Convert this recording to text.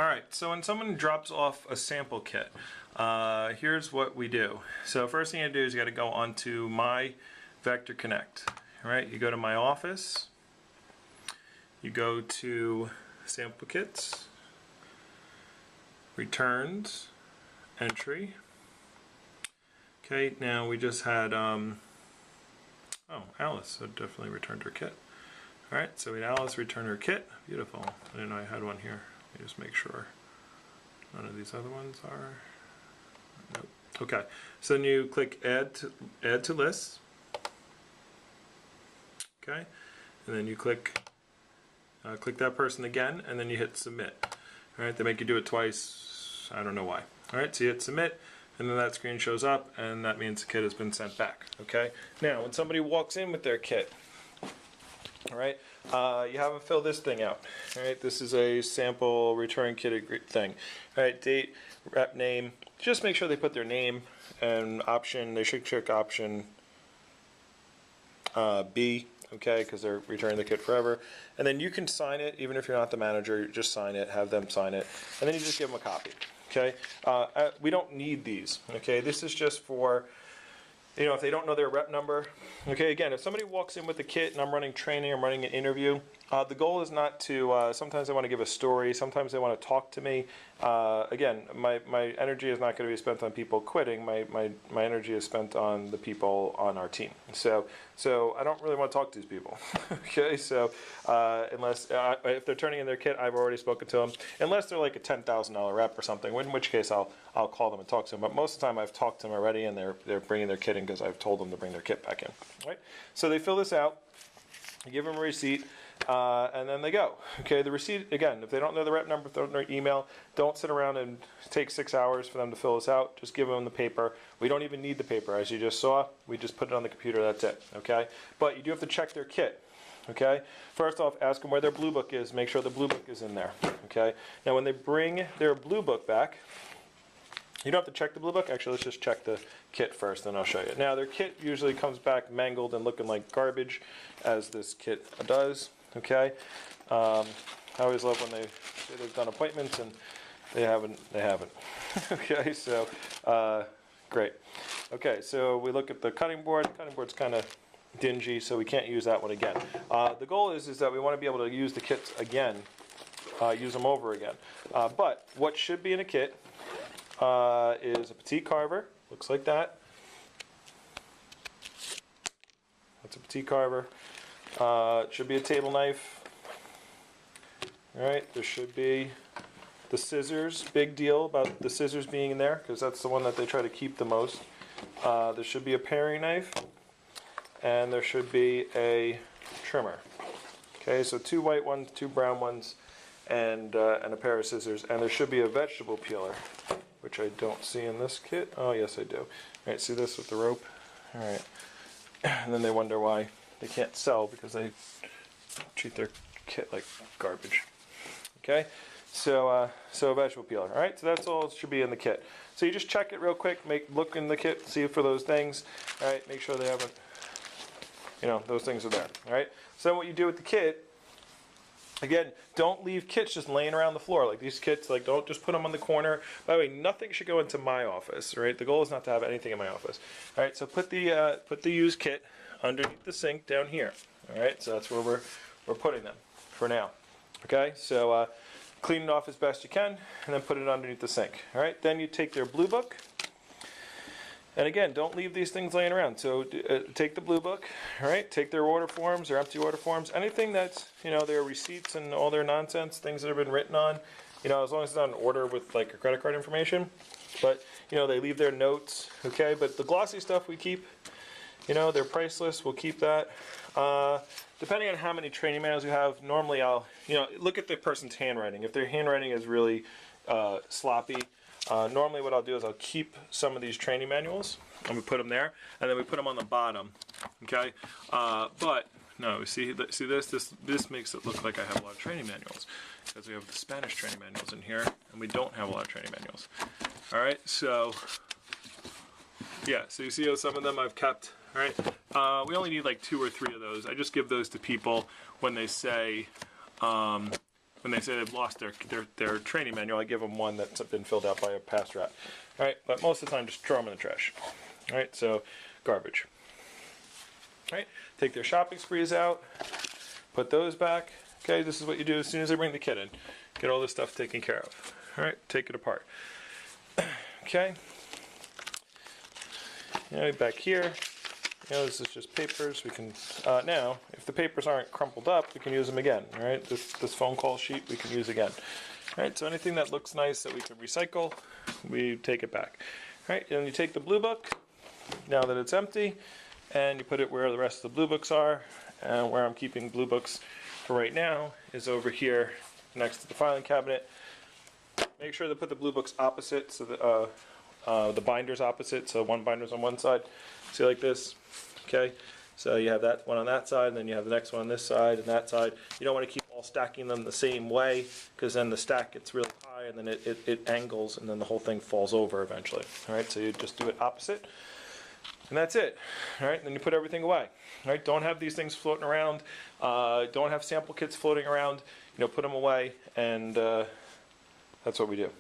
All right, so when someone drops off a sample kit, here's what we do. So first thing you do is you got to go onto My Vector Connect. All right, you go to My Office, you go to Sample Kits, Returns, Entry. Okay, now we just had, oh, Alice had definitely returned her kit. All right, so we had Alice return her kit. Beautiful. I didn't know I had one here. Let me just make sure none of these other ones are. Nope. Okay, so then you click add to list. Okay, and then you click that person again, and then you hit submit. All right, they make you do it twice. I don't know why. All right, so you hit submit, and then that screen shows up, and that means the kit has been sent back. Okay, now when somebody walks in with their kit, all right, you have them fill this thing out. All right, this is a sample return kit thing. All right, date, rep name. Just make sure they put their name and option. They should check option B. Okay, because they're returning the kit forever. And then you can sign it, even if you're not the manager. Just sign it. Have them sign it, and then you just give them a copy. Okay, we don't need these. Okay, this is just for, you know, if they don't know their rep number. Okay, again, if somebody walks in with a kit and I'm running training, I'm running an interview, the goal is not to, sometimes they want to give a story, sometimes they want to talk to me. Again, my energy is not going to be spent on people quitting, my energy is spent on the people on our team. So I don't really want to talk to these people. Okay, so unless, if they're turning in their kit, I've already spoken to them, unless they're like a $10,000 rep or something, in which case I'll call them and talk to them. But most of the time I've talked to them already, and they're bringing their kit in because I've told them to bring their kit back in. Right? So they fill this out, you give them a receipt, and then they go. Okay, the receipt, again, if they don't know the rep number, if they don't know their email, don't sit around and take 6 hours for them to fill this out. Just give them the paper. We don't even need the paper, as you just saw. We just put it on the computer, that's it. Okay, but you do have to check their kit. Okay, first off, ask them where their blue book is. Make sure the blue book is in there. Okay, now when they bring their blue book back, you don't have to check the blue book. Actually, let's just check the kit first, then I'll show you. Now, their kit usually comes back mangled and looking like garbage, as this kit does. Okay, I always love when they say they've done appointments and they haven't. Okay, so great. Okay, so we look at the cutting board. The cutting board's kind of dingy, so we can't use that one again. The goal is that we want to be able to use the kits again, use them over again. But what should be in a kit is a petite carver. Looks like that. That's a petite carver. It should be a table knife. All right, there should be the scissors. Big deal about the scissors being in there, because that's the one that they try to keep the most. There should be a paring knife, and there should be a trimmer. Okay, so 2 white ones, 2 brown ones, and a pair of scissors. And there should be a vegetable peeler, which I don't see in this kit. Oh, yes, I do. All right, see this with the rope? All right. And then they wonder why they can't sell, because they treat their kit like garbage. Okay, so a vegetable peeler. All right, so that's all it should be in the kit. So you just check it real quick, look in the kit, see for those things. All right, make sure they haven't, you know, those things are there. All right, so what you do with the kit, again, don't leave kits just laying around the floor. Like these kits, like don't just put them on the corner. By the way, nothing should go into my office, right? The goal is not to have anything in my office. All right, so put the used kit underneath the sink down here. All right, so that's where we're putting them for now. Okay, so clean it off as best you can, and then put it underneath the sink. All right, then you take their blue book. And again, don't leave these things laying around. So take the blue book, all right? Take their order forms, their empty order forms, anything that's, you know, their receipts and all their nonsense, things that have been written on, you know, as long as it's not an order with like your credit card information. But, you know, they leave their notes, okay? But the glossy stuff we keep, you know, they're priceless, we'll keep that. Depending on how many training manuals you have, normally I'll, you know, look at the person's handwriting. If their handwriting is really sloppy, normally what I'll do is I'll keep some of these training manuals and we put them there, and then we put them on the bottom. Okay, but no, see this makes it look like I have a lot of training manuals, because we have the Spanish training manuals in here and we don't have a lot of training manuals. All right, so yeah, so you see how some of them I've kept. All right, we only need like 2 or 3 of those. I just give those to people when they say, when they say they've lost their training manual, I give them one that's been filled out by a past rat. All right, but most of the time, just throw them in the trash. All right, so garbage. All right, take their shopping sprees out, put those back. Okay, this is what you do as soon as I bring the kid in. Get all this stuff taken care of. All right, take it apart. Okay. Back here, this is just papers. We can, now, if the papers aren't crumpled up, we can use them again, all right? This phone call sheet we can use again. All right, so anything that looks nice that we can recycle, we take it back. All right, and you take the blue book, now that it's empty, and you put it where the rest of the blue books are, and where I'm keeping blue books for right now is over here next to the filing cabinet. Make sure to put the blue books opposite, so that the binder's opposite, so one binder's on one side. See, like this, okay? So you have that one on that side, and then you have the next one on this side and that side. You don't want to keep all stacking them the same way, because then the stack gets really high, and then it angles, and then the whole thing falls over eventually. All right, so you just do it opposite, and that's it. All right, and then you put everything away. All right, don't have these things floating around. Don't have sample kits floating around. Put them away, and that's what we do.